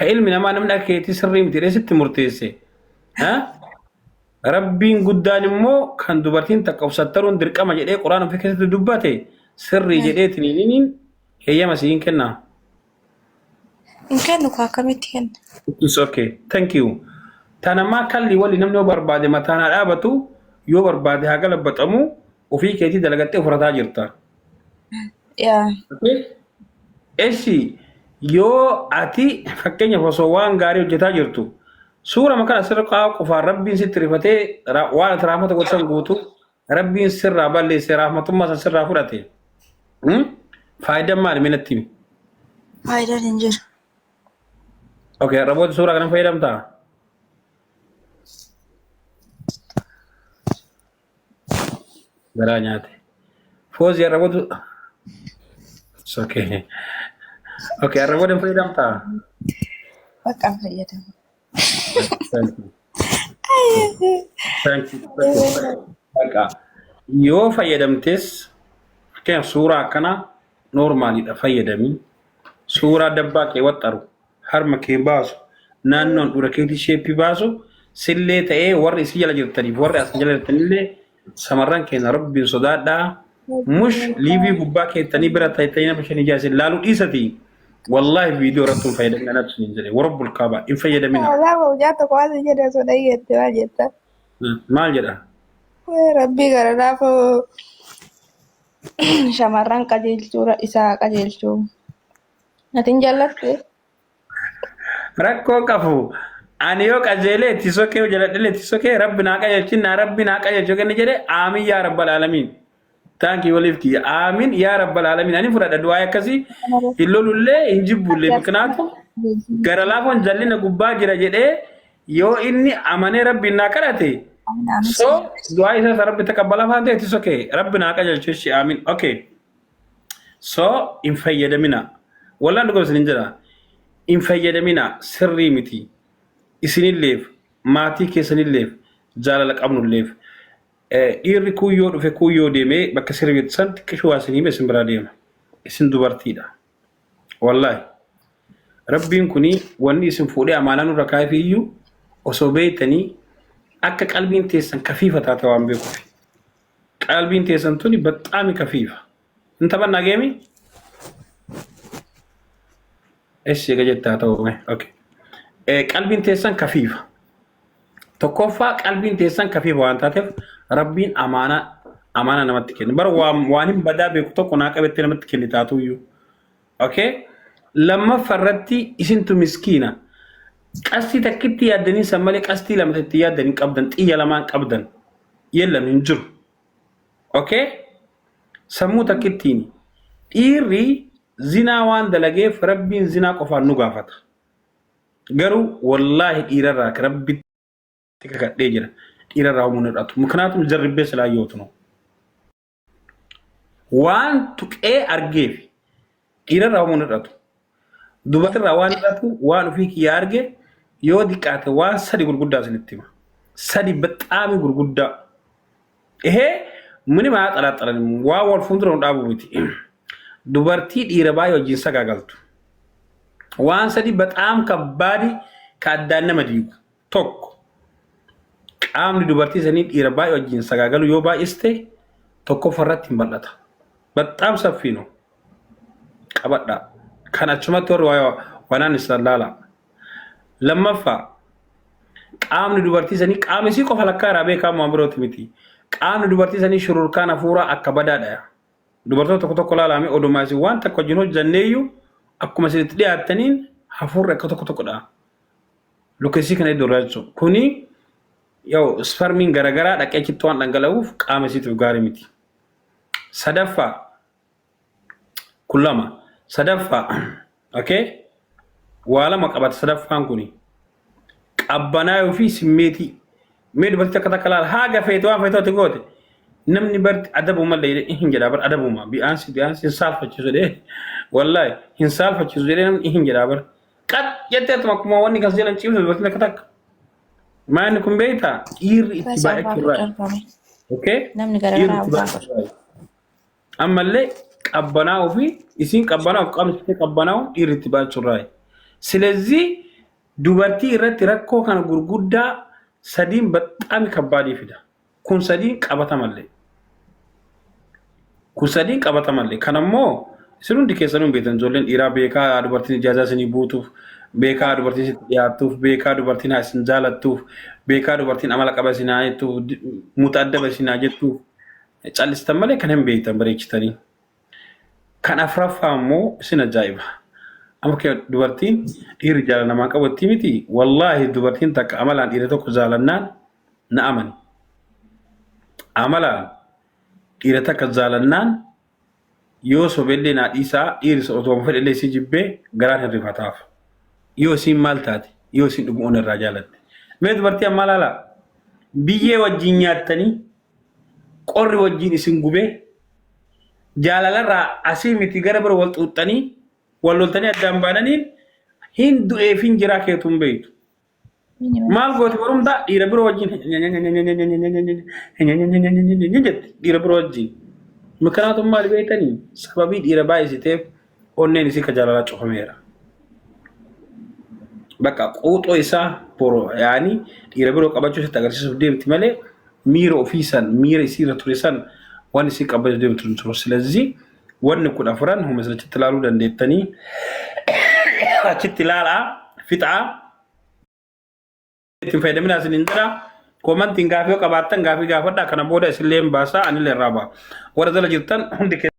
كعلم نما نمنا كيتي سري متريست مرتيسي ها ربين قدان مو كان دوبرتين تكوسترون درقما جدي قران في كتب دبته سري جدي تنينين هي مسين كنا إن كانوا كاكمتين. It's okay. Thank you. Tana ma kalli wali namni barbade matana dhaabatu yoo barbade haga labbatamu ofii keetii dalagattee furataa jirta. Yeah. Okay? Eshi yoo ati fakkeenyaaf osoo waan gaarii hojjetaa jirtu suura makana sirqaa qofaa rabbiin sitti rifatee waan rahmata godhan guutu rabbiin sirraa balleessee rahmatummaa san sirraa fudhate. Faayidaan maali minatti? Faayidaan hin jiru. Okay, raboota suuraa kana fayyadamtaa? Garaa nyaate. Foozii raboota It's okay. Okay, raboota fayyadamtaa? Bakka fayyadamu. Thank you. Thank you. Bakka yoo fayyadamtes fakkeenyaaf suuraa kana noormaaliidha fayyadami. Suuraa dabbaa kee waxxaru. harma kee baasu naannoon dura keetii sheeppi baasu sillee ta'ee warri isi jala jirtaniif warri as jala jirtanillee samarran keenya rabbiin sodaadhaa mush liivii gubbaa keettanii bira ta'ee nama shan ijaasin laaluu dhiisati wallahi viidiyoo irratti hin fayyadamin anatu hin jedhe warabbul kaaba hin fayyadamina. Wallaahi hojjaa tokko waan jedhe osoo dhaggeette maal jetta? Maal jedha? Rabbii gara laafoo shamarran qajeelchuu isaa qajeelchuu. Atiin jaallatte? Rakkoo qabu ani yoo qajeelee tisokee jaladhile tisokee rabbi naa qajeelchin rabbi naa qajeelchuu kenni jedhe aamin yaa rabbal alamin taanki waliif kiyya aamin yaa rabbal alamin ani fudhadha du'aa akkasii illolullee injibbullee miknaatu gara laafoon jallina gubbaa jira jedhee yoo inni amanee rabbi naa kadhate so du'aa isa rabbi taqabbala faante tisokee rabbi naa qajeelchuu shi aamin okay so in fayyadamina wallaan dhugoomsin hin jedha in fayyadamina sirrii miti isinilleef maatii keessanilleef jaalala qabnulleef dhiirri kuyyoo dhufe kuyyoo deemee bakka sirriitti san xiqqishuu waasin hime isin biraa deema isin dubartiidha wallahi rabbiin kuni wanni isin fuudhee amaanaa nurra kaayee iyyuu osoo beeytanii akka qalbiin teessan kafiifa taate waan beekuuf qalbiin teessan tuni baxaami kafiifa inta bannaa geemi ايش جت توه اوكي قلبين تيسان كفيفه تكوفا قلبين تيسان كفيفه وانت تعرف ربين امانه نمتكن بر وانم بدا بيكتو كنا قبت نمتكن تاتو يو اوكي لما فردتي اسنتو مسكينه قستي تكتي يدني سمالي قستي لما تتي يدني قبدن طيا لما قبدن يلا منجر اوكي سمو تكتيني ايري زنا وان دلقيف ربين زنا قفان نقافت قروا والله إيراراك ربي تكاك ديجرا إيرارا ومن الرأتو مكناتو مجرب بيس لا يوتنو وان تك أرقيف إيرارا ومن الرأتو دوبات الروان الرأتو وان فيك يارجي يودي كات وان سادي قرقودا سنتيما سادي بتامي قرقودا إيه مني ما أطلع واو الفندرون أبو بيتي dubartii dhiira baay'ee wajjin sagaagaltu waan sadi bataam kabbaadi ka addaan nama diigu tokko qaamni dubartii sanii dhiira baay'ee wajjin sagaagalu yoo baay'iste tokko farratti hin bal'ata bataam saffino qabadha kan achumatti warri wanaan isallaala lammaffaa qaamni dubartii sanii qaamni sii qofa lakkaa raabee qaama birooti miti qaamni dubartii sanii shururkaan hafuuraa akka badaadha dubartoota tokko tokko laalame odumaasi waan takko jinoo janneeyyu akkuma sitti dhiyaataniin hafuurri akka tokko tokkodha lokesii kana doraacho kuni yow spermiin garagaraa dhaqee achitti waan dhangala'uuf qaama isiitiif gaarii miti sadaffaa kullama sadaffaa okay waa lama qabata sadaffaan kuni qabbanaayuu fi simmeetii mee dubartii akka takka laala haa gafeete waan feetooti goote namni barti adabu malee hin jedha bar adabu ma bi'aansi hin saalfachiisu de wallahi hin saalfachiisu de namni hin jedha bar qad jettee tuma kuma wanni kas jelan ciisu dubartii akka takka maani kun beeyta dhiirri itti baay'ee kirraa okay namni garagaraa ammallee qabbanaa ofii isin qabbanaa qaamni qabbanaa dhiirri itti baay'ee kirraa ስለዚህ dubartii irratti rakkoo kana gurguddaa sadiin baxxaami kabbaadii fida. Kun sadiin qabatamallee. Kun sadiin qabatamallee. Kanammoo isin hundi keessanuu beektan ijoolleen dhiiraa beekaa dubartiin ijaazaa isinii buutuuf, beekaa dubartiin isin dhiyaattuuf, beekaa dubartiin isin jaalattuuf, beekaa dubartiin amala qaba isin jettuuf, muta addaba isin jettuuf callistan malee kan hin beektan bareechitanii. Kan afraffaa immoo isin ajaa'iba. Amma dubartiin dhiirri jaalala namaa qabutti miti. Wallaahi dubartiin takka amalaan dhiira tokko jaalannaan na amani. Amalaan dhiira takka jaalannaan yoo sobellee naa dhiisaa dhiirri otoo fedhellee isii jibbee garaan hirrifataaf. Yoo isin maal taate yoo isin dhuguun irraa jaalatte. Mee dubartii amma laala biyyee wajjin nyaattanii qorri wajjin isin gubee jaalalarraa asii miti gara bira wal xuuxxanii wal loltanii addaan baananiin hin du'eefin jiraa keetuun beektu. Maal gooti barumtaa dhiira biroo wajjin jetti dhiira biroo wajjin. Mikanaatu maal beektanii sababii dhiira baay'isiteef onneen isii ka jaalalaa cufameera. Bakka quuxoo isaa boroo yaani dhiira biroo qabachuu isatti agarsiisuuf deemti malee miira ofii san miira isiirra ture san waan isii qabachuu deemtu turu. Silazii wanni kun afuran humna achitti ilaaluu dandeettanii achitti ilaalaa fixaa ittiin fayyadaminaa isiniin jira. Koomantiin gaafii qabaattan gaafii gaafadhaa kana booda isinillee baasaa anillee irraa ba'a. Warra jala jirtan hundi